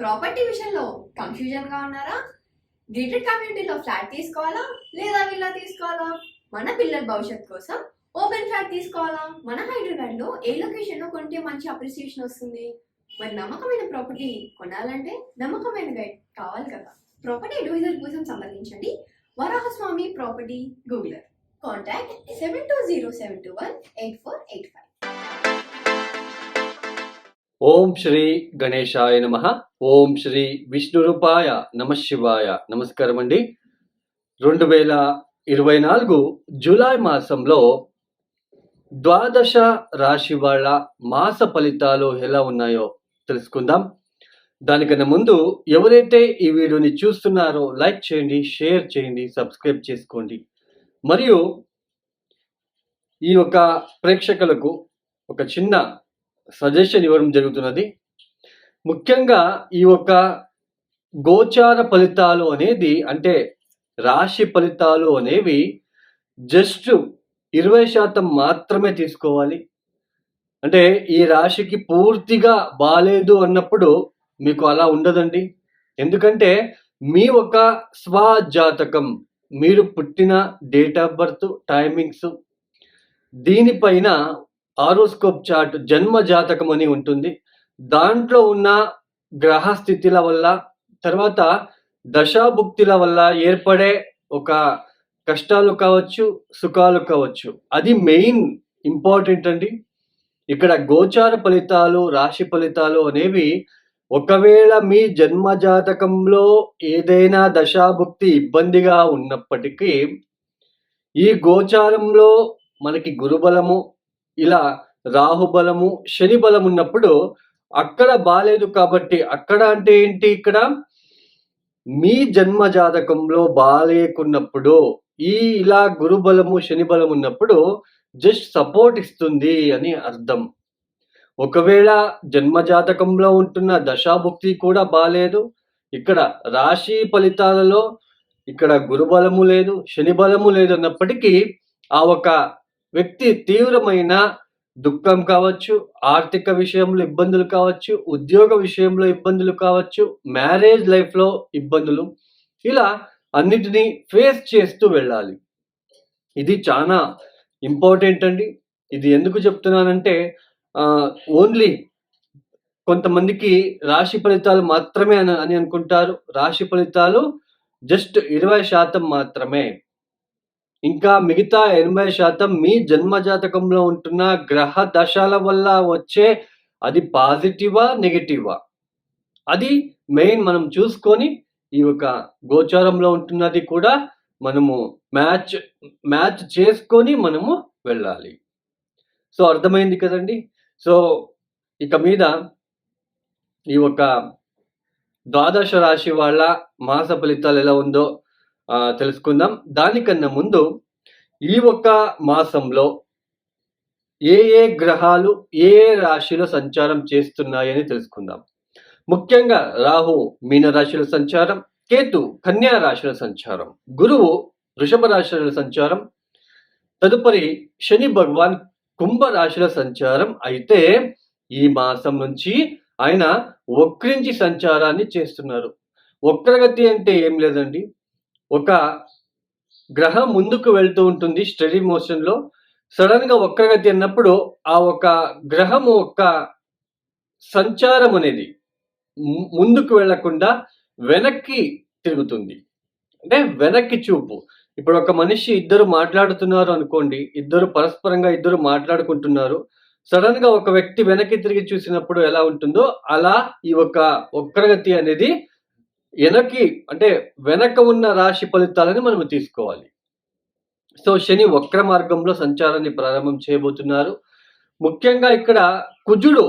Property విషయంలో confusion గా ఉన్నారా? గేటెడ్ కమ్యూనిటీలో ఫ్లాట్ తీసుకోవాలా లేదా విల్లా తీసుకోవాలా? మన పిల్లల భవిష్యత్ కోసం ఓపెన్ ఫ్లాట్ తీసుకోవాలా? మన హైదరాబాద్ లో ఏ లొకేషన్ లో కొంటే మంచి అప్రిసియేషన్ వస్తుంది? మరి నమ్మకమైన ప్రాపర్టీ కొనాలంటే నమ్మకమైన గైడ్ కావాలి కదా. ప్రాపర్టీ అడ్వైజర్ కోసం సంప్రదించండి వరాహస్వామి ప్రాపర్టీ గూగులర్. కాంటాక్ట్ 7207218485. ఓం శ్రీ గణేశాయ నమః. ఓం శ్రీ విష్ణురూపాయ నమః శివాయ. నమస్కారం అండి. 2024 జూలై మాసంలో ద్వాదశ రాశి వాళ్ళ మాస ఫలితాలు ఎలా ఉన్నాయో తెలుసుకుందాం. దానికన్నా ముందు ఎవరైతే ఈ వీడియోని చూస్తున్నారో లైక్ చేయండి, షేర్ చేయండి, సబ్స్క్రైబ్ చేసుకోండి. మరియు ఈ యొక్క ప్రేక్షకులకు ఒక చిన్న సజెషన్ ఇవ్వడం జరుగుతున్నది. ముఖ్యంగా ఈ యొక్క గోచార ఫలితాలు అనేది, అంటే రాశి ఫలితాలు అనేవి జస్ట్ 20% మాత్రమే తీసుకోవాలి. అంటే ఈ రాశికి పూర్తిగా బాలేదు అన్నప్పుడు మీకు అలా ఉండదండి. ఎందుకంటే మీ ఒక స్వజాతకం, మీరు పుట్టిన డేట్ ఆఫ్ బర్త్, టైమింగ్స్, దీనిపైన హారోస్కోప్ చార్ట్, జన్మ జాతకం అని ఉంటుంది. దాంట్లో ఉన్న గ్రహ స్థితిల వల్ల, తర్వాత దశాభుక్తిల వల్ల ఏర్పడే ఒక కష్టాలు కావచ్చు, సుఖాలు కావచ్చు, అది మెయిన్ ఇంపార్టెంట్ అండి. ఇక్కడ గోచార ఫలితాలు, రాశి ఫలితాలు అనేవి ఒకవేళ మీ జన్మ జాతకంలో ఏదైనా దశాభుక్తి ఇబ్బందిగా ఉన్నప్పటికీ, ఈ గోచారంలో మనకి గురుబలము, ఇలా రాహుబలము, శని బలం ఉన్నప్పుడు అక్కడ బాలేదు. కాబట్టి అక్కడ అంటే ఏంటి, ఇక్కడ మీ జన్మ జాతకంలో బాలేకున్నప్పుడు ఈ ఇలా గురుబలము, శని బలం ఉన్నప్పుడు జస్ట్ సపోర్ట్ ఇస్తుంది అని అర్థం. ఒకవేళ జన్మ జాతకంలో ఉంటున్న దశాభుక్తి కూడా బాలేదు, ఇక్కడ రాశి ఫలితాలలో ఇక్కడ గురుబలము లేదు, శని బలము లేదు అన్నప్పటికీ ఆ ఒక వ్యక్తి తీవ్రమైన దుఃఖం కావచ్చు, ఆర్థిక విషయంలో ఇబ్బందులు కావచ్చు, ఉద్యోగ విషయంలో ఇబ్బందులు కావచ్చు, మ్యారేజ్ లైఫ్లో ఇబ్బందులు, ఇలా అన్నిటినీ ఫేస్ చేస్తూ వెళ్ళాలి. ఇది చాలా ఇంపార్టెంట్ అండి. ఇది ఎందుకు చెప్తున్నానంటే ఓన్లీ కొంతమందికి రాశి ఫలితాలు మాత్రమే అని అనుకుంటారు. రాశి ఫలితాలు జస్ట్ 20% మాత్రమే. ఇంకా మిగతా 80% మీ జన్మ జాతకంలో ఉంటున్న గ్రహ దశల వల్ల వచ్చే, అది పాజిటివా నెగిటివా, అది మెయిన్ మనం చూసుకొని ఈ యొక్క గోచారంలో ఉంటున్నది కూడా మనము మ్యాచ్ చేసుకొని మనము వెళ్ళాలి. సో అర్థమైంది కదండి. సో ఇక మీద ఈ యొక్క ద్వాదశ రాశి వాళ్ళ మాస ఫలితాలు ఎలా ఉందో తెలుసుకుందాం. దానికన్నా ముందు ఈ ఒక్క మాసంలో ఏ గ్రహాలు ఏ రాశిలో సంచారం చేస్తున్నాయని తెలుసుకుందాం. ముఖ్యంగా రాహు మీన రాశిలో సంచారం, కేతు కన్యా రాశిలో సంచారం, గురువు వృషభ రాశిలో సంచారం, తదుపరి శని భగవాన్ కుంభ రాశిలో సంచారం. అయితే ఈ మాసం నుంచి ఆయన వక్రించి సంచారాన్ని చేస్తున్నారు. వక్రగతి అంటే ఏం లేదండి, ఒక గ్రహం ముందుకు వెళ్తూ ఉంటుంది స్టడీ మోషన్లో. సడన్గా వక్రగతి అన్నప్పుడు ఆ ఒక గ్రహము ఒక సంచారం అనేది ముందుకు వెళ్లకుండా వెనక్కి తిరుగుతుంది. అంటే వెనక్కి చూపు. ఇప్పుడు ఒక మనిషి, ఇద్దరు మాట్లాడుతున్నారు అనుకోండి, పరస్పరంగా మాట్లాడుకుంటున్నారు. సడన్ గా ఒక వ్యక్తి వెనక్కి తిరిగి చూసినప్పుడు ఎలా ఉంటుందో అలా ఈ ఒక వక్రగతి అనేది వెనక ఉన్న రాశి ఫలితాలని మనం తీసుకోవాలి. సో శని వక్ర మార్గంలో సంచారాన్ని ప్రారంభం చేయబోతున్నారు. ముఖ్యంగా ఇక్కడ కుజుడు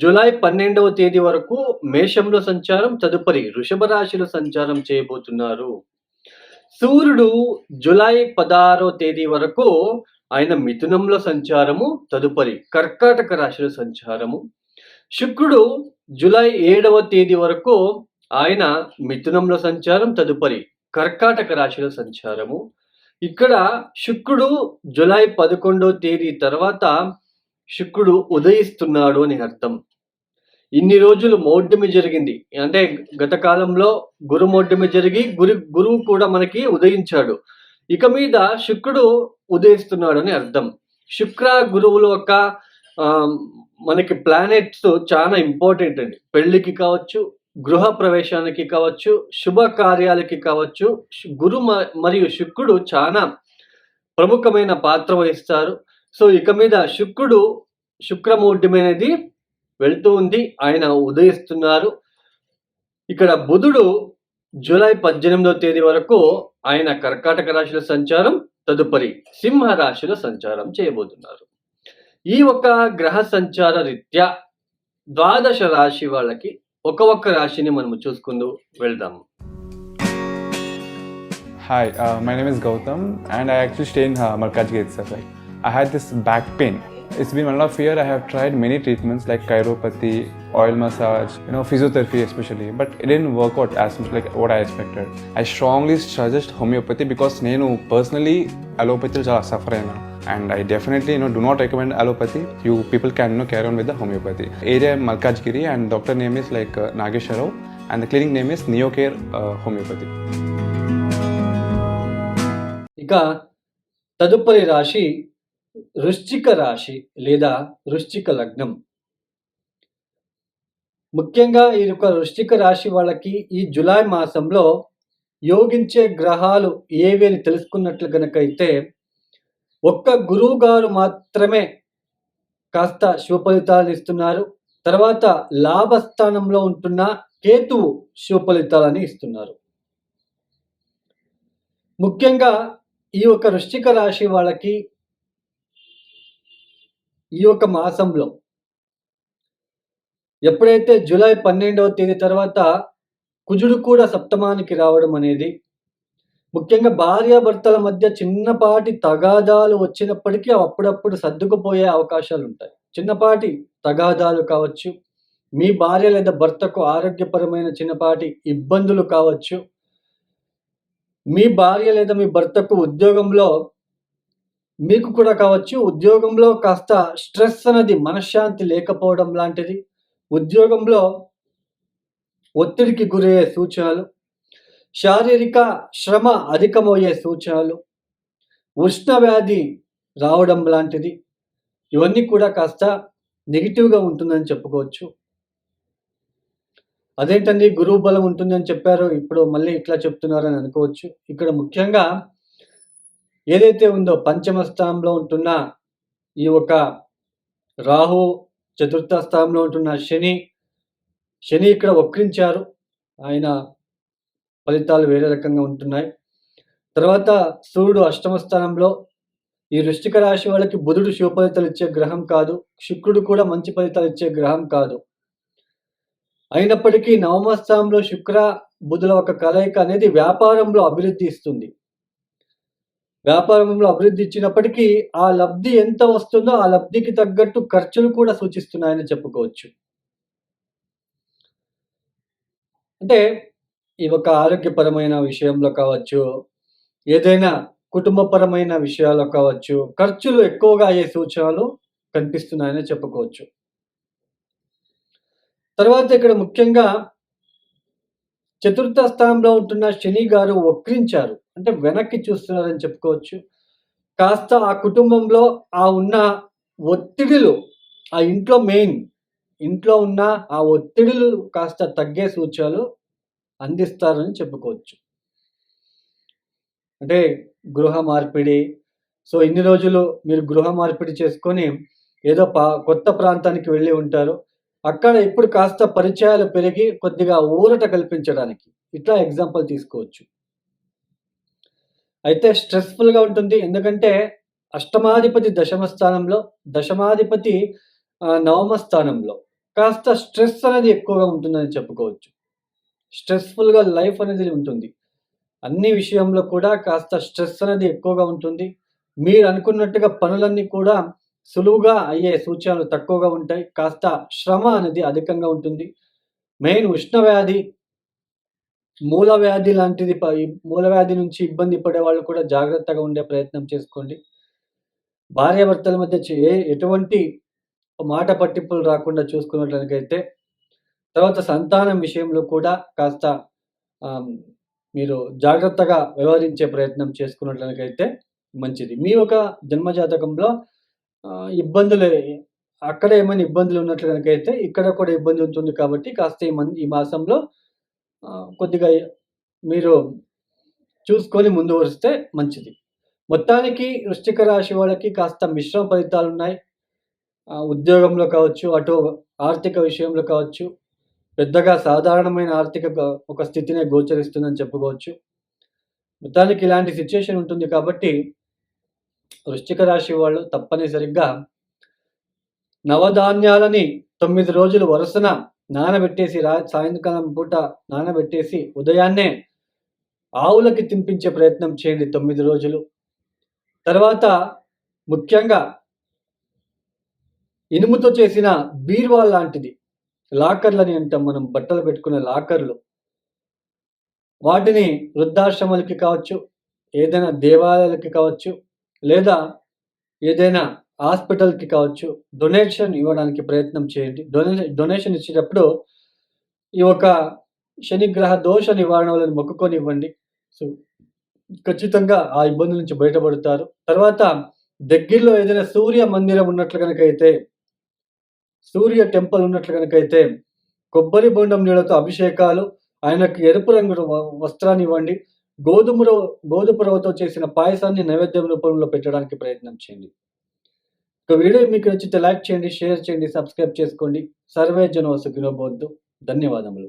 జూలై 12వ తేదీ వరకు మేషంలో సంచారం, తదుపరి వృషభ రాశిలో సంచారం చేయబోతున్నారు. సూర్యుడు జూలై 16వ తేదీ వరకు ఆయన మిథునంలో సంచారము, తదుపరి కర్కాటక రాశిలో సంచారము. శుక్రుడు జూలై 7వ తేదీ వరకు ఆయన మిథునంలో సంచారం, తదుపరి కర్కాటక రాశిలో సంచారము. ఇక్కడ శుక్రుడు జూలై 11వ తేదీ తర్వాత శుక్రుడు ఉదయిస్తున్నాడు అని అర్థం. ఇన్ని రోజులు మౌఢ్యమి జరిగింది. అంటే గత కాలంలో గురుమౌఢ్యమి జరిగి గురువు కూడా మనకి ఉదయించాడు. ఇక మీద శుక్రుడు ఉదయిస్తున్నాడని అర్థం. శుక్ర గురువుల యొక్క ఆహ్, మనకి ప్లానెట్స్ చాలా ఇంపార్టెంట్ అండి. పెళ్ళికి కావచ్చు, గృహ ప్రవేశానికి కావచ్చు, శుభ కార్యాలకి కావచ్చు, గురు మరియు శుక్రుడు చాలా ప్రముఖమైన పాత్ర వహిస్తారు. సో, ఇక మీద శుక్రమౌఢ్యం అనేది వెళ్తూ ఉంది. ఆయన ఉదయిస్తున్నారు. ఇక్కడ బుధుడు జూలై 18వ తేదీ వరకు ఆయన కర్కాటక రాశిలో సంచారం, తదుపరి సింహ రాశిలో సంచారం చేయబోతున్నారు. ఈ ఒక్క గ్రహ సంచార రీత్యా ద్వాదశ రాశి వాళ్ళకి ఒక్క రాశిని మనము చూసుకుంటూ వెళ్దాము. Hi, my name is Gautam and I actually stay in Malkajgiri itself. Like, I had this back pain. It's been 1.5 years. I have tried many treatments like chiropathy, oil massage, physiotherapy especially, but it didn't work out as much like what I expected. I strongly suggest homeopathy because నేను personally allopathy చాలా suffer అయినా. And I definitely do not recommend allopathy. You people can carry on with the homeopathy. Area Malkajgiri and doctor name is like Nageshwar Rao and the clinic name is Neocare Homeopathy. ఇక తదుపరి రాశి వృశ్చిక రాశి లేదా వృశ్చిక లగ్నం. ముఖ్యంగా ఈ యొక్క వృశ్చిక రాశి వాళ్ళకి ఈ జూలై మాసంలో యోగించే గ్రహాలు ఏవి అని తెలుసుకున్నట్లు గనకైతే ఒక్క గురువు గారు మాత్రమే కాస్త శుభ ఫలితాలను ఇస్తున్నారు. తర్వాత లాభస్థానంలో ఉంటున్న కేతువు శుభ ఫలితాలని ఇస్తున్నారు. ముఖ్యంగా ఈ యొక్క వృశ్చిక రాశి వాళ్ళకి ఈ యొక్క మాసంలో ఎప్పుడైతే జూలై 12వ తేదీ తర్వాత కుజుడు కూడా సప్తమానికి రావడం అనేది, ముఖ్యంగా భార్యాభర్తల మధ్య చిన్నపాటి తగాదాలు వచ్చినప్పటికీ అప్పుడప్పుడు సర్దుకుపోయే అవకాశాలు ఉంటాయి. చిన్నపాటి తగాదాలు కావచ్చు, మీ భార్య లేదా భర్తకు ఆరోగ్యపరమైన చిన్నపాటి ఇబ్బందులు కావచ్చు, మీ భార్య లేదా మీ భర్తకు ఉద్యోగంలో మీకు కూడా కావచ్చు, ఉద్యోగంలో కాస్త స్ట్రెస్ అనేది మనశ్శాంతి లేకపోవడం లాంటిది, ఉద్యోగంలో ఒత్తిడికి గురయ్యే సూచనలు, శారీరక శ్రమ అధికమయ్యే సూచనలు, ఉష్ణవ్యాధి రావడం లాంటిది, ఇవన్నీ కూడా కాస్త నెగిటివ్‌గా ఉంటుందని చెప్పుకోవచ్చు. అదేంటండి గురువు బలం ఉంటుందని చెప్పారు, ఇప్పుడు మళ్ళీ ఇట్లా చెప్తున్నారని అనుకోవచ్చు. ఇక్కడ ముఖ్యంగా ఏదైతే ఉందో పంచమ స్థానంలో ఉంటున్న ఈ ఒక రాహు, చతుర్థ స్థానంలో ఉంటున్న శని ఇక్కడ వక్రించారు. ఆయన ఫలితాలు వేరే రకంగా ఉంటున్నాయి. తర్వాత సూర్యుడు అష్టమ స్థానంలో. ఈ వృశ్చిక రాశి వాళ్ళకి బుధుడు శుభ ఫలితాలు ఇచ్చే గ్రహం కాదు, శుక్రుడు కూడా మంచి ఫలితాలు ఇచ్చే గ్రహం కాదు. అయినప్పటికీ నవమ స్థానంలో శుక్ర బుధుల ఒక కలయిక అనేది వ్యాపారంలో అభివృద్ధి ఇస్తుంది. వ్యాపారంలో అభివృద్ధి ఇచ్చినప్పటికీ ఆ లబ్ధి ఎంత వస్తుందో ఆ లబ్ధికి తగ్గట్టు ఖర్చులు కూడా సూచిస్తున్నాయని చెప్పుకోవచ్చు. అంటే ఈ ఒక ఆరోగ్యపరమైన విషయంలో కావచ్చు, ఏదైనా కుటుంబపరమైన విషయాల్లో కావచ్చు, ఖర్చులు ఎక్కువగా అయ్యే సూచనలు కనిపిస్తున్నాయని చెప్పుకోవచ్చు. తర్వాత ఇక్కడ ముఖ్యంగా చతుర్థ స్థానంలో ఉంటున్న శని గారు వక్రించారు. అంటే వెనక్కి చూస్తున్నారని చెప్పుకోవచ్చు. కాస్త ఆ కుటుంబంలో ఉన్న ఒత్తిడులు, ఆ ఇంట్లో ఉన్న ఆ ఒత్తిడులు కాస్త తగ్గే సూచనలు అందిస్తారని చెప్పుకోవచ్చు. అంటే గృహ మార్పిడి. సో, ఇన్ని రోజులు మీరు గృహ మార్పిడి చేసుకొని ఏదో కొత్త ప్రాంతానికి వెళ్ళి ఉంటారు. అక్కడ ఇప్పుడు కాస్త పరిచయాలు పెరిగి కొద్దిగా ఊరట కల్పించడానికి ఇట్లా ఎగ్జాంపుల్ తీసుకోవచ్చు. అయితే స్ట్రెస్‌ఫుల్‌గా ఉంటుంది. ఎందుకంటే అష్టమాధిపతి దశమ స్థానంలో, దశమాధిపతి నవమ స్థానంలో. కాస్త స్ట్రెస్ అనేది ఎక్కువగా ఉంటుందని చెప్పుకోవచ్చు. స్ట్రెస్‌ఫుల్‌గా లైఫ్ అనేది ఉంటుంది. అన్ని విషయంలో కూడా కాస్త స్ట్రెస్ అనేది ఎక్కువగా ఉంటుంది. మీరు అనుకున్నట్టుగా పనులన్నీ కూడా సులువుగా అయ్యే సూచనలు తక్కువగా ఉంటాయి. కాస్త శ్రమ అనేది అధికంగా ఉంటుంది. మెయిన్ ఉష్ణవ్యాధి, మూలవ్యాధి లాంటిది ఈ మూలవ్యాధి నుంచి ఇబ్బంది పడే వాళ్ళు కూడా జాగ్రత్తగా ఉండే ప్రయత్నం చేసుకోండి. భార్యాభర్తల మధ్య ఎటువంటి మాట పట్టింపులు రాకుండా చూసుకున్నట్లయితే తర్వాత సంతానం విషయంలో కూడా కాస్త ఆహ్, మీరు జాగ్రత్తగా వ్యవహరించే ప్రయత్నం చేసుకున్నట్లయితే మంచిది. మీ యొక్క జన్మ జాతకంలో ఇబ్బందులు అక్కడ ఏమైనా ఇబ్బందులు ఉన్నట్లు గనకైతే ఇక్కడ కూడా ఇబ్బంది ఉంటుంది కాబట్టి కాస్త ఈ మాసంలో కొద్దిగా మీరు చూసుకొని ముందు వరిస్తే మంచిది. మొత్తానికి వృశ్చిక రాశి వాళ్ళకి కాస్త మిశ్రమ ఫలితాలున్నాయి. ఉద్యోగంలో కావచ్చు, అటు ఆర్థిక విషయంలో కావచ్చు, పెద్దగా సాధారణమైన ఆర్థిక ఒక స్థితినే గోచరిస్తుందని చెప్పుకోవచ్చు. మొత్తానికి ఇలాంటి సిట్యుయేషన్ ఉంటుంది కాబట్టి వృశ్చిక రాశి వాళ్ళు తప్పనిసరిగా నవధాన్యాలని 9 రోజులు వరుసన నానబెట్టేసి సాయంకాలం పూట నానబెట్టేసి ఉదయాన్నే ఆవులకి తినిపించే ప్రయత్నం చేయండి 9 రోజులు. తర్వాత ముఖ్యంగా ఇనుముతో చేసిన బీరువా లాంటిది, లాకర్లని అంటాం మనం, బట్టలు పెట్టుకునే లాకర్లు. వాటిని వృద్ధాశ్రమాలకి కావచ్చు, ఏదైనా దేవాలయాలకి కావచ్చు, లేదా ఏదైనా హాస్పిటల్‌కి కావచ్చు, డొనేషన్ ఇవ్వడానికి ప్రయత్నం చేయండి. డొనేషన్ ఇచ్చేటప్పుడు ఈ యొక్క శనిగ్రహ దోష నివారణ వలని మొక్కుకొని ఇవ్వండి. సో, ఖచ్చితంగా ఆ ఇబ్బందుల నుంచి బయటపడతారు. తర్వాత దగ్గరలో ఏదైనా సూర్య మందిరం ఉన్నట్లు గనకైతే, సూర్య టెంపుల్ ఉన్నట్లు గనకైతే కొబ్బరి బొండం నీళ్ళతో అభిషేకాలు, ఆయనకు ఎరుపు రంగు వస్త్రాన్ని ఇవ్వండి. గోధుమ రవ్వతో చేసిన పాయసాన్ని నైవేద్యం రూపంలో పెట్టడానికి ప్రయత్నం చేయండి. ఒక వీడియో మీకు నచ్చితే లైక్ చేయండి, షేర్ చేయండి, సబ్స్క్రైబ్ చేసుకోండి. సర్వే జనో సుఖినో భవంతు. ధన్యవాదములు.